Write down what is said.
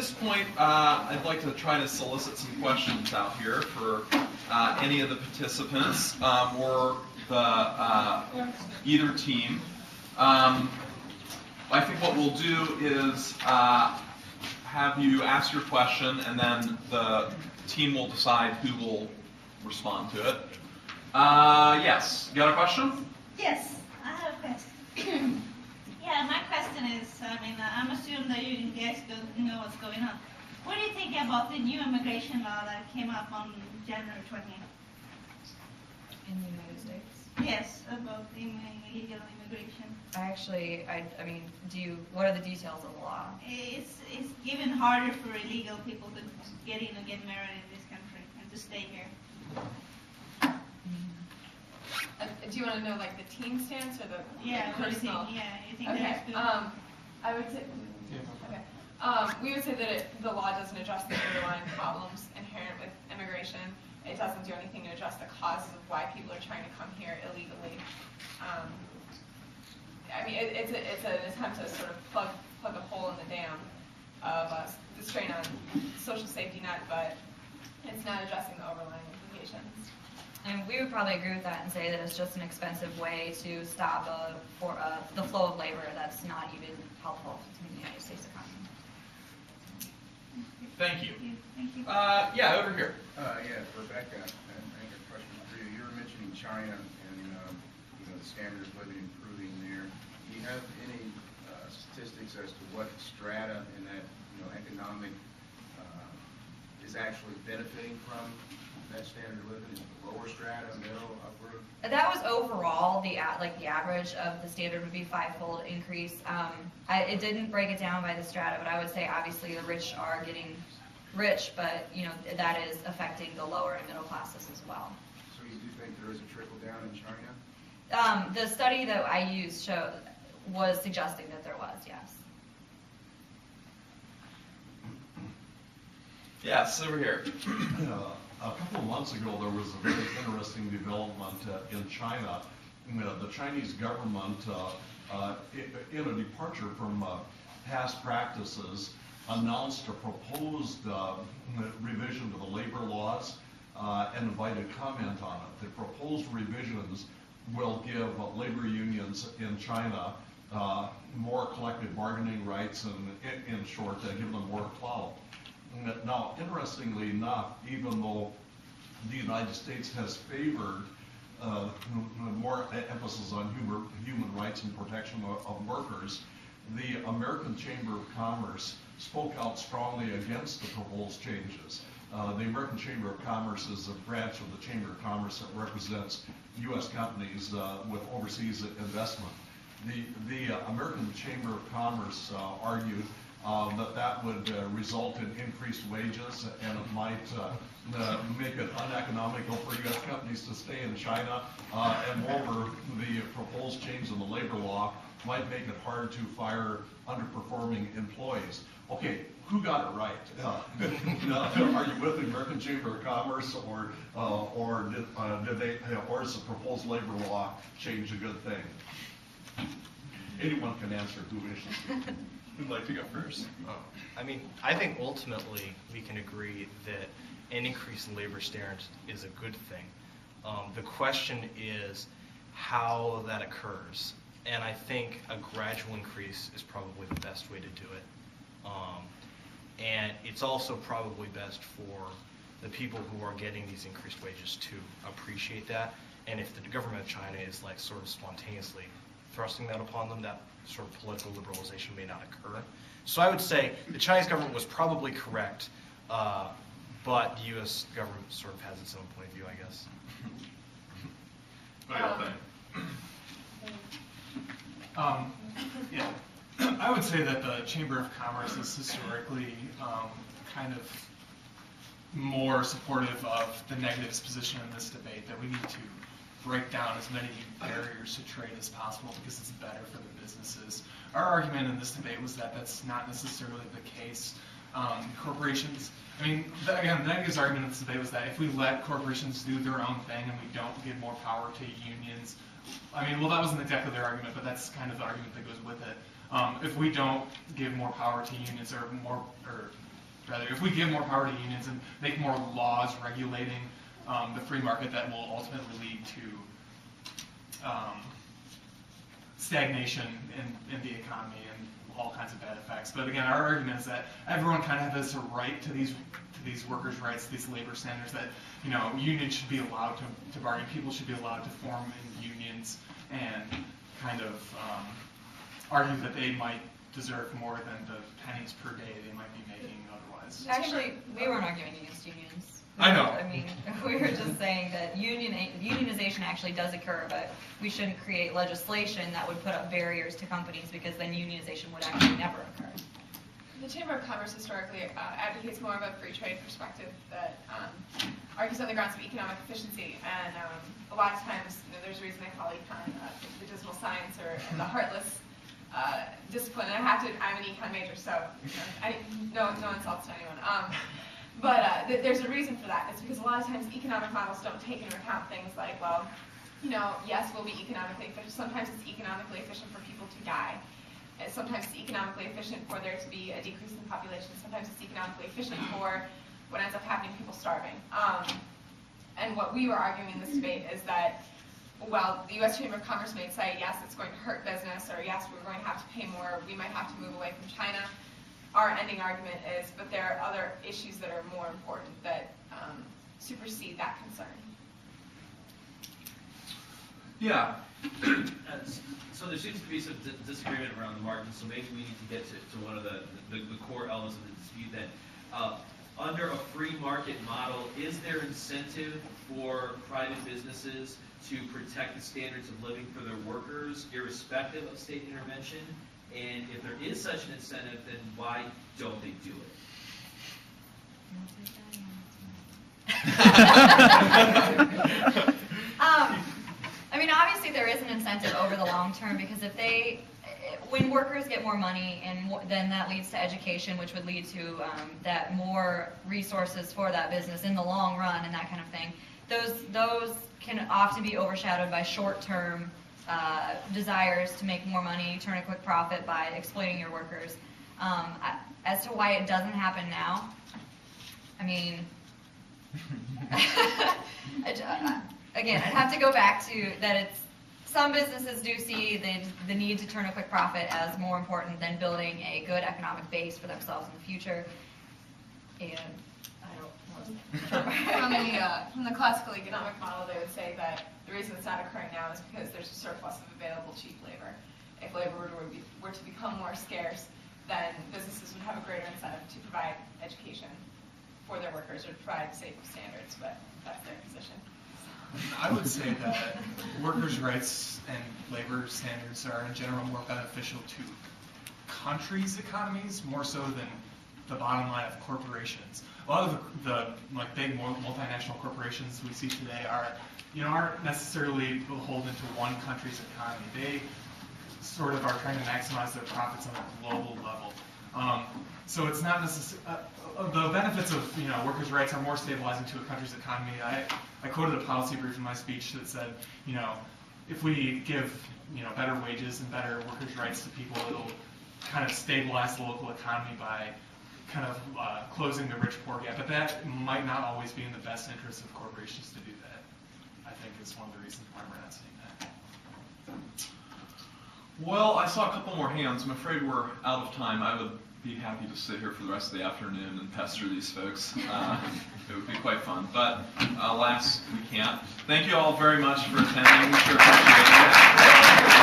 this point, I'd like to try to solicit some questions out here for any of the participants or the either team. I think what we'll do is have you ask your question, and then the team will decide who will respond to it. Yes, you got a question? Yes, I have a question. Yeah, my question is, I'm assuming that you guys don't know what's going on. What do you think about the new immigration law that came up on January 20th? In the United States? Yes, about illegal immigration. What are the details of the law? It's even harder for illegal people to get in and get married in this country and to stay here. Do you want to know like the team stance or the personal? Yeah, you think Okay. that's good? I would say. Okay. We would say that the law doesn't address the underlying problems inherent with immigration. It doesn't do anything to address the causes of why people are trying to come here illegally. It's an attempt to sort of plug a hole in the dam of the strain on social safety net, but it's not addressing the overlying implications. And we would probably agree with that and say that it's just an expensive way to stop the flow of labor that's not even helpful to the United States economy. Thank you. Thank you. Yeah, over here. Yeah, Rebecca, I think a question for you. You were mentioning China and the standard of living improving there. Do you have any statistics as to what strata in that economic is actually benefiting from that standard of living? Is it the lower strata, middle, upper? That was overall the average of the standard would be fivefold increase. It didn't break it down by the strata, but I would say obviously the rich are getting rich, but that is affecting the lower and middle classes as well. So you do think there is a trickle down in China? The study that I used was suggesting that there was, yes. Yes, over here. A couple of months ago, there was a very interesting development in China. The Chinese government, in a departure from past practices, announced a proposed revision to the labor laws and invited comment on it. The proposed revisions will give labor unions in China more collective bargaining rights and, in short, give them more clout. Now, interestingly enough, even though the United States has favored more emphasis on human rights and protection of workers, the American Chamber of Commerce spoke out strongly against the proposed changes. The American Chamber of Commerce is a branch of the Chamber of Commerce that represents U.S. companies with overseas investment. The American Chamber of Commerce argued that would result in increased wages, and it might make it uneconomical for U.S. companies to stay in China, and moreover, the proposed change in the labor law might make it hard to fire underperforming employees. Okay, who got it right? Are you with the American Chamber of Commerce, or is the proposed labor law change a good thing? Anyone can answer who wishes. Who'd like to go first? I think ultimately we can agree that an increase in labor standards is a good thing. The question is how that occurs. And I think a gradual increase is probably the best way to do it. And it's also probably best for the people who are getting these increased wages to appreciate that. And if the government of China is sort of spontaneously thrusting that upon them, that sort of political liberalization may not occur. So I would say the Chinese government was probably correct, but the U.S. government sort of has its own point of view, I guess. What do you think? Yeah, I would say that the Chamber of Commerce is historically kind of more supportive of the negatives position in this debate, that we need to break down as many barriers to trade as possible because it's better for the businesses. Our argument in this debate was that that's not necessarily the case. Corporations, again, the negatives argument in this debate was that if we let corporations do their own thing and we don't give more power to unions, that wasn't exactly their argument, but that's kind of the argument that goes with it. If we don't give more power to unions or rather. If we give more power to unions and make more laws regulating the free market, that will ultimately lead to stagnation in the economy and all kinds of bad effects. But again, our argument is that everyone kind of has a right to these workers' rights, these labor standards, that unions should be allowed to bargain, people should be allowed to form in unions and kind of argue that they might deserve more than the pennies per day they might be making otherwise. Actually, we weren't arguing against unions. I know. I mean, we were just saying that unionization actually does occur, but we shouldn't create legislation that would put up barriers to companies, because then unionization would actually never occur. The Chamber of Commerce historically advocates more of a free trade perspective that argues on the grounds of economic efficiency, and a lot of times there's a reason they call econ the dismal science or the heartless discipline. And I'm an econ major, so no insults to anyone. But there's a reason for that. It's because a lot of times economic models don't take into account things like, well, yes, we'll be economically efficient. Sometimes it's economically efficient for people to die. Sometimes it's economically efficient for there to be a decrease in population. Sometimes it's economically efficient for what ends up happening, people starving. And what we were arguing in this debate is that, well, the U.S. Chamber of Commerce may say, yes, it's going to hurt business, or yes, we're going to have to pay more, we might have to move away from China. Our ending argument is, but there are other issues that are more important that supersede that concern. Yeah. So there seems to be some disagreement around the margins, so maybe we need to get to one of the core elements of the dispute then. Under a free market model, is there incentive for private businesses to protect the standards of living for their workers, irrespective of state intervention? And if there is such an incentive, then why don't they do it? I mean, obviously there is an incentive over the long term, because when workers get more money, and then that leads to education, which would lead to that more resources for that business in the long run and that kind of thing. Those can often be overshadowed by short-term desires to make more money, turn a quick profit by exploiting your workers. As to why it doesn't happen now, I mean, again, I'd have to go back to that some businesses do see the need to turn a quick profit as more important than building a good economic base for themselves in the future. And I don't know. From the classical economic model, they would say that the reason it's not occurring now is because there's a surplus of available cheap labor. If labor were to become more scarce, then businesses would have a greater incentive to provide education for their workers or to provide safe standards, but that's their position. I would say that workers' rights and labor standards are in general more beneficial to countries' economies more so than the bottom line of corporations. A lot of the big multinational corporations we see today aren't necessarily beholden to one country's economy. They sort of are trying to maximize their profits on a global level. So it's not necessarily the benefits of workers' rights are more stabilizing to a country's economy. I quoted a policy brief in my speech that said, if we give better wages and better workers' rights to people, it'll kind of stabilize the local economy by kind of closing the rich-poor gap. But that might not always be in the best interest of corporations to do that. I think is one of the reasons why we're not seeing that. Well, I saw a couple more hands. I'm afraid we're out of time. I would be happy to sit here for the rest of the afternoon and pester these folks. It would be quite fun. But alas, we can't. Thank you all very much for attending. We sure appreciate it.